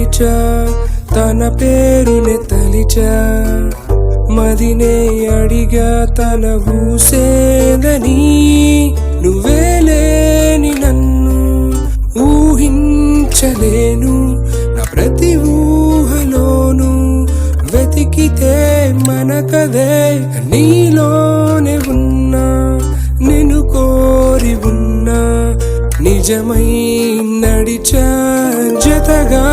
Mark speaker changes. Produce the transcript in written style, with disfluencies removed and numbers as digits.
Speaker 1: పిలిచా తన పేరునే తలిచా మదినే అడిగా తన ఊసేదని నువ్వే లేని నన్ను ఊహించలేను నా ప్రతి ఊహలోను వెతికితే మనకదే నీలోనే ఉన్నా నిన్ను కోరి ఉన్నా నిజమై నడిచా జతగా